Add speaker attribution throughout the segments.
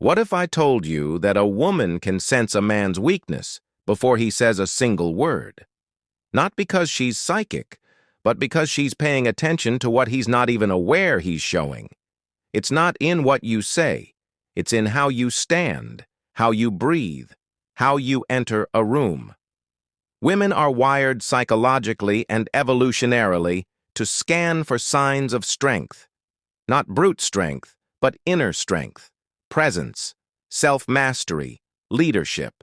Speaker 1: What if I told you that a woman can sense a man's weakness before he says a single word? Not because she's psychic, but because she's paying attention to what he's not even aware he's showing. It's not in what you say, it's in how you stand, how you breathe, how you enter a room. Women are wired psychologically and evolutionarily to scan for signs of strength. Not brute strength, but inner strength, presence, self-mastery, leadership.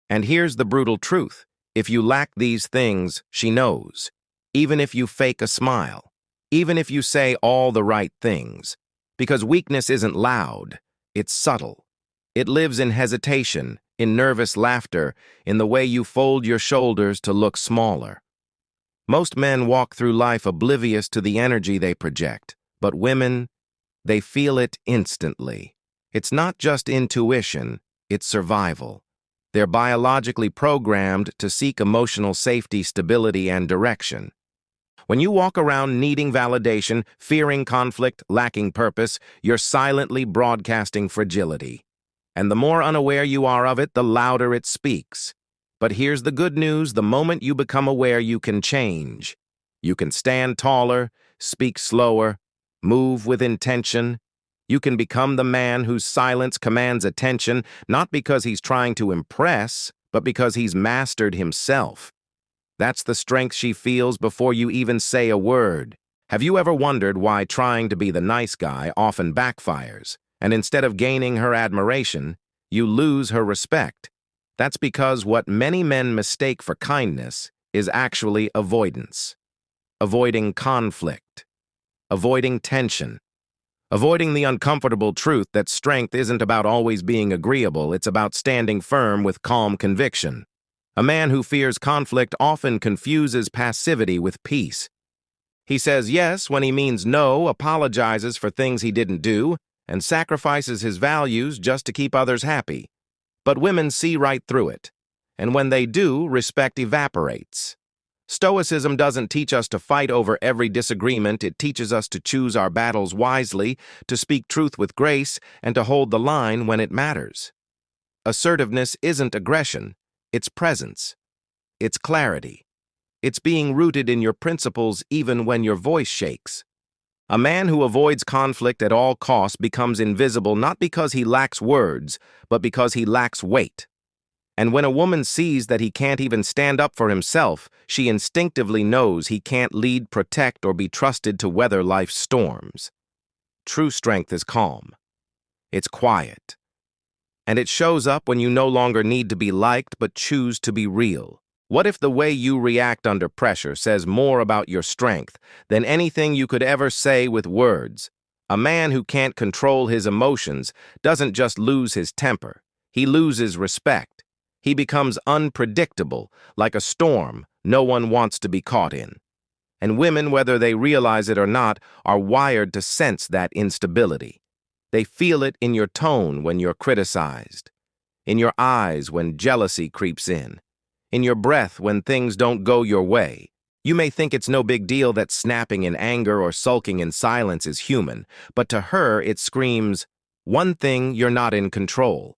Speaker 1: And here's the brutal truth. If you lack these things, she knows. Even if you fake a smile. Even if you say all the right things. Because weakness isn't loud, it's subtle. It lives in hesitation, in nervous laughter, in the way you fold your shoulders to look smaller. Most men walk through life oblivious to the energy they project, but women, they feel it instantly. It's not just intuition, it's survival. They're biologically programmed to seek emotional safety, stability, and direction. When you walk around needing validation, fearing conflict, lacking purpose, you're silently broadcasting fragility. And the more unaware you are of it, the louder it speaks. But here's the good news: the moment you become aware, you can change. You can stand taller, speak slower, move with intention. You can become the man whose silence commands attention, not because he's trying to impress, but because he's mastered himself. That's the strength she feels before you even say a word. Have you ever wondered why trying to be the nice guy often backfires, and instead of gaining her admiration, you lose her respect? That's because what many men mistake for kindness is actually avoidance. Avoiding conflict. Avoiding tension. Avoiding the uncomfortable truth that strength isn't about always being agreeable, it's about standing firm with calm conviction. A man who fears conflict often confuses passivity with peace. He says yes when he means no, apologizes for things he didn't do, and sacrifices his values just to keep others happy. But women see right through it, and when they do, respect evaporates. Stoicism doesn't teach us to fight over every disagreement. It teaches us to choose our battles wisely, to speak truth with grace, and to hold the line when it matters. Assertiveness isn't aggression, it's presence. It's clarity. It's being rooted in your principles even when your voice shakes. A man who avoids conflict at all costs becomes invisible not because he lacks words, but because he lacks weight. And when a woman sees that he can't even stand up for himself, she instinctively knows he can't lead, protect, or be trusted to weather life's storms. True strength is calm. It's quiet. And it shows up when you no longer need to be liked but choose to be real. What if the way you react under pressure says more about your strength than anything you could ever say with words? A man who can't control his emotions doesn't just lose his temper, he loses respect. He becomes unpredictable, like a storm no one wants to be caught in. And women, whether they realize it or not, are wired to sense that instability. They feel it in your tone when you're criticized, in your eyes when jealousy creeps in your breath when things don't go your way. You may think it's no big deal that snapping in anger or sulking in silence is human, but to her it screams, one thing, you're not in control.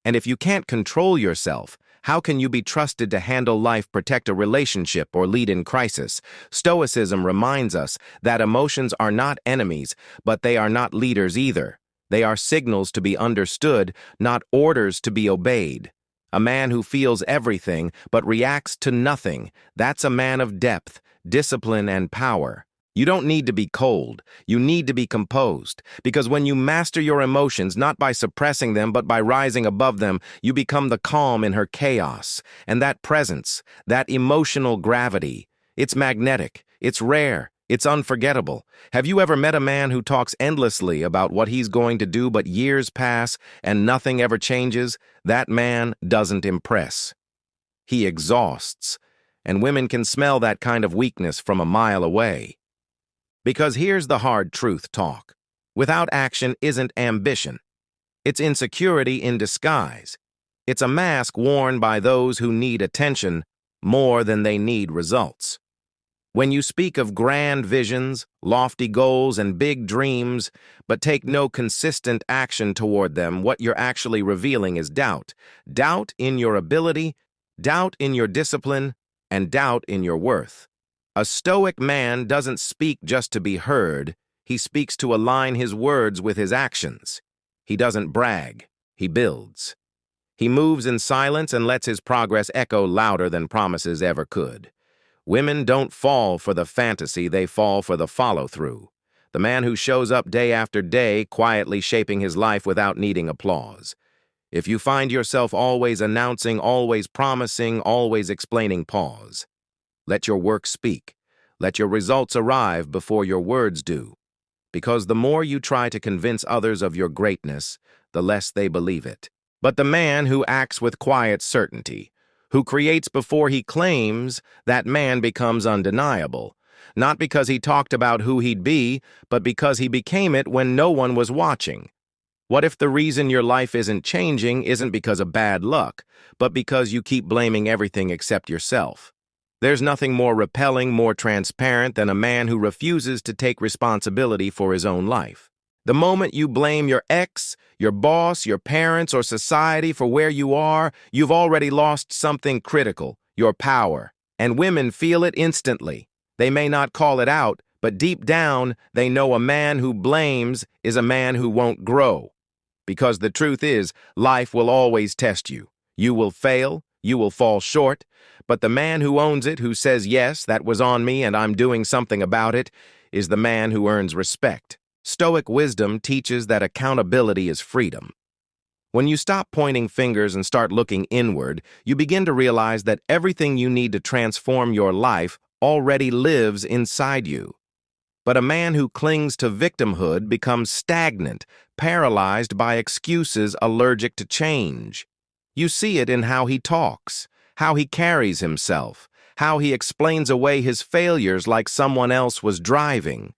Speaker 1: And if you can't control yourself, how can you be trusted to handle life, protect a relationship, or lead in crisis? Stoicism reminds us that emotions are not enemies, but they are not leaders either. They are signals to be understood, not orders to be obeyed. A man who feels everything but reacts to nothing, that's a man of depth, discipline, and power. You don't need to be cold, you need to be composed, because when you master your emotions, not by suppressing them but by rising above them, you become the calm in her chaos. And that presence, that emotional gravity, it's magnetic, it's rare, it's unforgettable. Have you ever met a man who talks endlessly about what he's going to do but years pass and nothing ever changes? That man doesn't impress. He exhausts, and women can smell that kind of weakness from a mile away. Because here's the hard truth talk. Without action isn't ambition. It's insecurity in disguise. It's a mask worn by those who need attention more than they need results. When you speak of grand visions, lofty goals, and big dreams, but take no consistent action toward them, what you're actually revealing is doubt. Doubt in your ability, doubt in your discipline, and doubt in your worth. A stoic man doesn't speak just to be heard. He speaks to align his words with his actions. He doesn't brag. He builds. He moves in silence and lets his progress echo louder than promises ever could. Women don't fall for the fantasy, they fall for the follow-through. The man who shows up day after day, quietly shaping his life without needing applause. If you find yourself always announcing, always promising, always explaining, pause. Let your work speak. Let your results arrive before your words do. Because the more you try to convince others of your greatness, the less they believe it. But the man who acts with quiet certainty, who creates before he claims, that man becomes undeniable. Not because he talked about who he'd be, but because he became it when no one was watching. What if the reason your life isn't changing isn't because of bad luck, but because you keep blaming everything except yourself? There's nothing more repelling, more transparent than a man who refuses to take responsibility for his own life. The moment you blame your ex, your boss, your parents, or society for where you are, you've already lost something critical, your power. And women feel it instantly. They may not call it out, but deep down, they know a man who blames is a man who won't grow. Because the truth is, life will always test you. You will fail, you will fall short, but the man who owns it, who says, yes, that was on me and I'm doing something about it, is the man who earns respect. Stoic wisdom teaches that accountability is freedom. When you stop pointing fingers and start looking inward, you begin to realize that everything you need to transform your life already lives inside you. But a man who clings to victimhood becomes stagnant, paralyzed by excuses, allergic to change. You see it in how he talks, how he carries himself, how he explains away his failures like someone else was driving.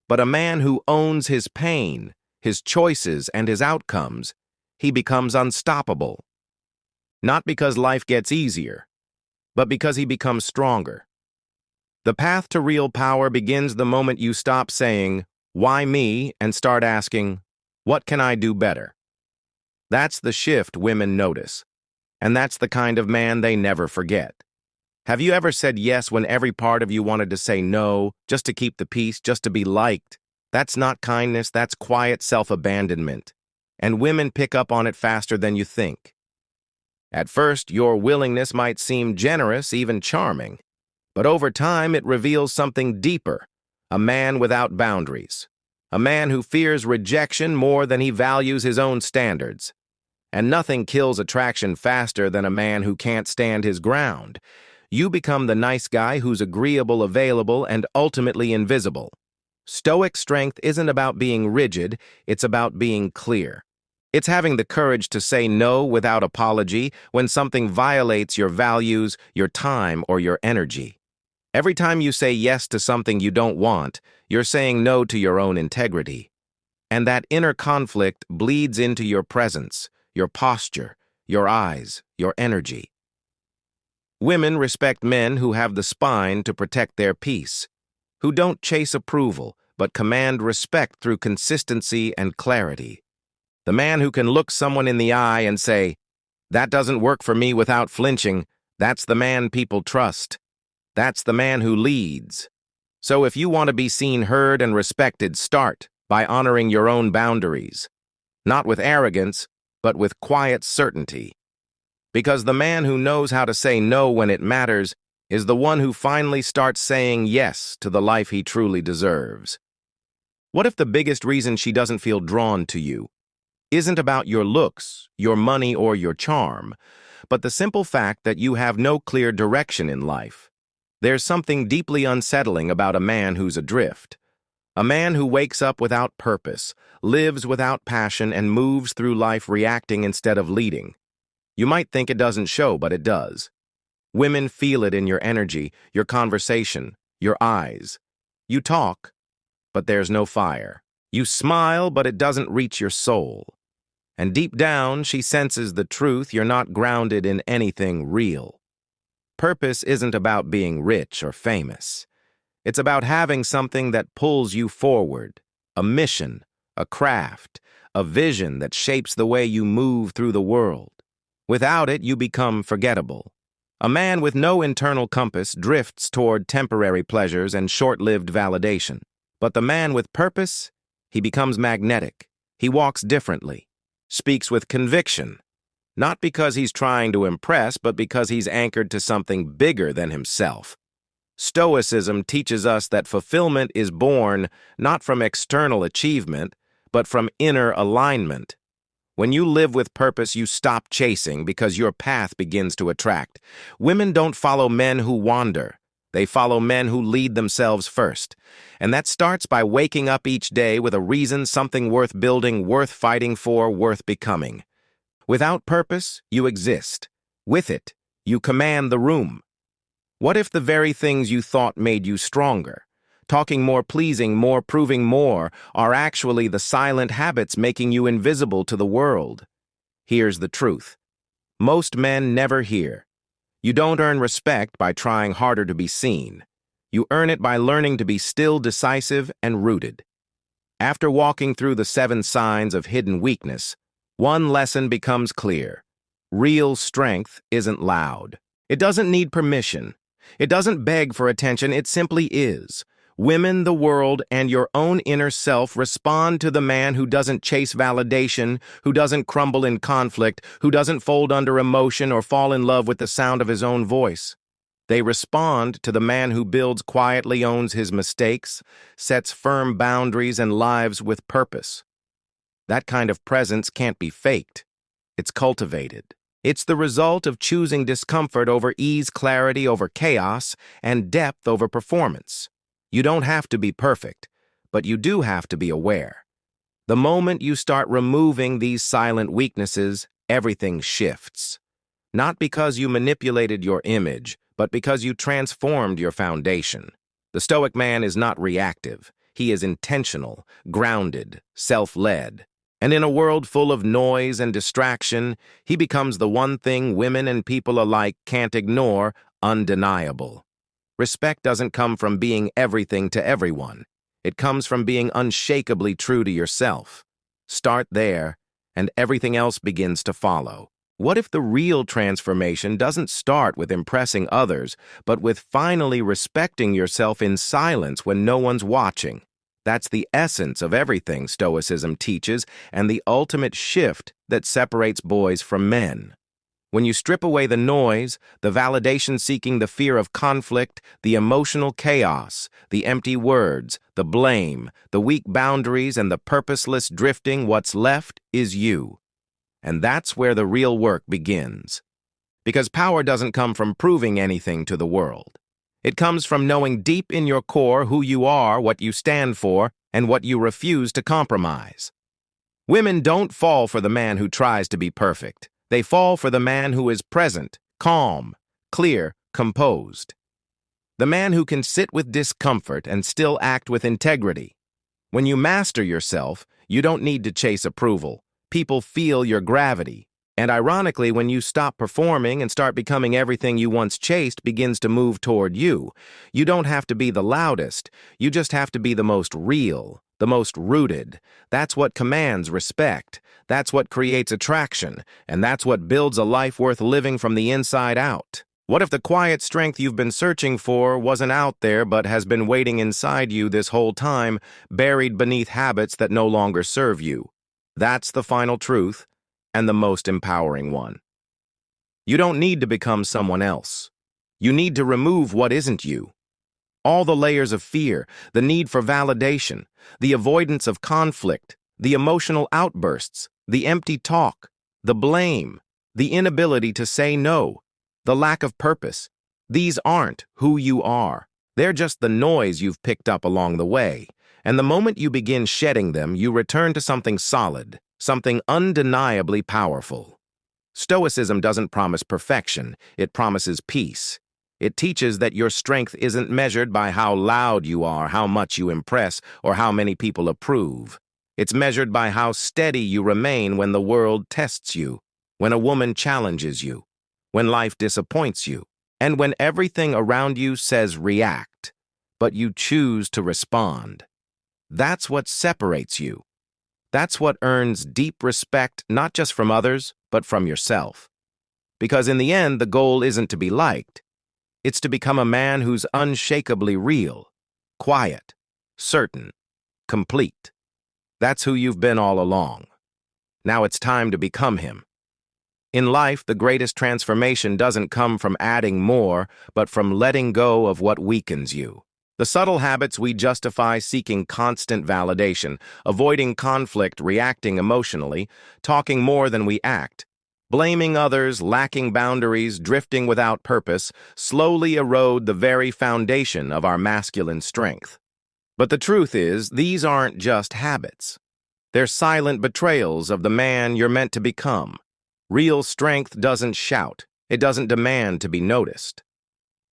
Speaker 1: But a man who owns his pain, his choices, and his outcomes, he becomes unstoppable. Not because life gets easier, but because he becomes stronger. The path to real power begins the moment you stop saying, "Why me?" and start asking, "What can I do better?" That's the shift women notice, and that's the kind of man they never forget. Have you ever said yes when every part of you wanted to say no, just to keep the peace, just to be liked? That's not kindness, that's quiet self-abandonment. And women pick up on it faster than you think. At first, your willingness might seem generous, even charming. But over time, it reveals something deeper. A man without boundaries. A man who fears rejection more than he values his own standards. And nothing kills attraction faster than a man who can't stand his ground. You become the nice guy who's agreeable, available, and ultimately invisible. Stoic strength isn't about being rigid, it's about being clear. It's having the courage to say no without apology when something violates your values, your time, or your energy. Every time you say yes to something you don't want, you're saying no to your own integrity. And that inner conflict bleeds into your presence, your posture, your eyes, your energy. Women respect men who have the spine to protect their peace, who don't chase approval, but command respect through consistency and clarity. The man who can look someone in the eye and say, "That doesn't work for me," without flinching, that's the man people trust. That's the man who leads. So if you want to be seen, heard, and respected, start by honoring your own boundaries. Not with arrogance, but with quiet certainty. Because the man who knows how to say no when it matters is the one who finally starts saying yes to the life he truly deserves. What if the biggest reason she doesn't feel drawn to you isn't about your looks, your money, or your charm, but the simple fact that you have no clear direction in life? There's something deeply unsettling about a man who's adrift. A man who wakes up without purpose, lives without passion, and moves through life reacting instead of leading. You might think it doesn't show, but it does. Women feel it in your energy, your conversation, your eyes. You talk, but there's no fire. You smile, but it doesn't reach your soul. And deep down, she senses the truth: you're not grounded in anything real. Purpose isn't about being rich or famous. It's about having something that pulls you forward, a mission, a craft, a vision that shapes the way you move through the world. Without it, you become forgettable. A man with no internal compass drifts toward temporary pleasures and short-lived validation. But the man with purpose, he becomes magnetic. He walks differently, speaks with conviction, not because he's trying to impress, but because he's anchored to something bigger than himself. Stoicism teaches us that fulfillment is born not from external achievement, but from inner alignment. When you live with purpose, you stop chasing because your path begins to attract. Women don't follow men who wander. They follow men who lead themselves first. And that starts by waking up each day with a reason, something worth building, worth fighting for, worth becoming. Without purpose, you exist. With it, you command the room. What if the very things you thought made you stronger, talking more, pleasing more, proving more, are actually the silent habits making you invisible to the world? Here's the truth. Most men never hear. You don't earn respect by trying harder to be seen. You earn it by learning to be still, decisive, and rooted. After walking through the 7 signs of hidden weakness, one lesson becomes clear. Real strength isn't loud. It doesn't need permission. It doesn't beg for attention. It simply is. Women, the world, and your own inner self respond to the man who doesn't chase validation, who doesn't crumble in conflict, who doesn't fold under emotion or fall in love with the sound of his own voice. They respond to the man who builds quietly, owns his mistakes, sets firm boundaries, and lives with purpose. That kind of presence can't be faked. It's cultivated. It's the result of choosing discomfort over ease, clarity over chaos, and depth over performance. You don't have to be perfect, but you do have to be aware. The moment you start removing these silent weaknesses, everything shifts. Not because you manipulated your image, but because you transformed your foundation. The Stoic man is not reactive. He is intentional, grounded, self-led. And in a world full of noise and distraction, he becomes the one thing women and people alike can't ignore: undeniable. Respect doesn't come from being everything to everyone. It comes from being unshakably true to yourself. Start there, and everything else begins to follow. What if the real transformation doesn't start with impressing others, but with finally respecting yourself in silence when no one's watching? That's the essence of everything Stoicism teaches, and the ultimate shift that separates boys from men. When you strip away the noise, the validation-seeking, the fear of conflict, the emotional chaos, the empty words, the blame, the weak boundaries, and the purposeless drifting, what's left is you. And that's where the real work begins. Because power doesn't come from proving anything to the world. It comes from knowing deep in your core who you are, what you stand for, and what you refuse to compromise. Women don't fall for the man who tries to be perfect. They fall for the man who is present, calm, clear, composed. The man who can sit with discomfort and still act with integrity. When you master yourself, you don't need to chase approval. People feel your gravity. And ironically, when you stop performing and start becoming everything you once chased begins to move toward you, you don't have to be the loudest. You just have to be the most real, the most rooted. That's what commands respect. That's what creates attraction. And that's what builds a life worth living from the inside out. What if the quiet strength you've been searching for wasn't out there but has been waiting inside you this whole time, buried beneath habits that no longer serve you? That's the final truth, and the most empowering one. You don't need to become someone else. You need to remove what isn't you. All the layers of fear, the need for validation, the avoidance of conflict, the emotional outbursts, the empty talk, the blame, the inability to say no, the lack of purpose. These aren't who you are. They're just the noise you've picked up along the way. And the moment you begin shedding them, you return to something solid, something undeniably powerful. Stoicism doesn't promise perfection, it promises peace. It teaches that your strength isn't measured by how loud you are, how much you impress, or how many people approve. It's measured by how steady you remain when the world tests you, when a woman challenges you, when life disappoints you, and when everything around you says react. but you choose to respond. That's what separates you. That's what earns deep respect not just from others, but from yourself. Because in the end, the goal isn't to be liked. It's to become a man who's unshakably real, quiet, certain, complete. That's who you've been all along. Now it's time to become him. In life, the greatest transformation doesn't come from adding more, but from letting go of what weakens you. The subtle habits we justify seeking constant validation, avoiding conflict, reacting emotionally, talking more than we act, blaming others, lacking boundaries, drifting without purpose, slowly erode the very foundation of our masculine strength. But the truth is, these aren't just habits. They're silent betrayals of the man you're meant to become. Real strength doesn't shout. It doesn't demand to be noticed.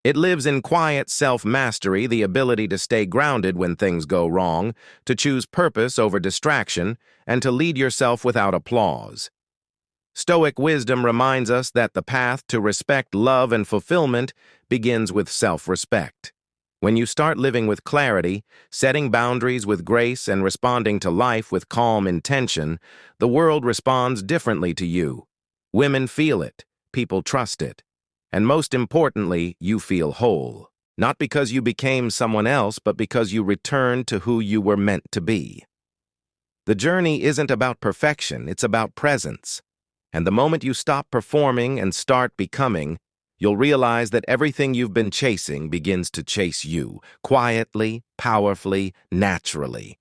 Speaker 1: It lives in quiet self-mastery, the ability to stay grounded when things go wrong, to choose purpose over distraction, and to lead yourself without applause. Stoic wisdom reminds us that the path to respect, love, and fulfillment begins with self-respect. When you start living with clarity, setting boundaries with grace, and responding to life with calm intention, the world responds differently to you. Women feel it, people trust it. And most importantly, you feel whole. Not because you became someone else, but because you returned to who you were meant to be. The journey isn't about perfection, it's about presence. And the moment you stop performing and start becoming, you'll realize that everything you've been chasing begins to chase you, quietly, powerfully, naturally.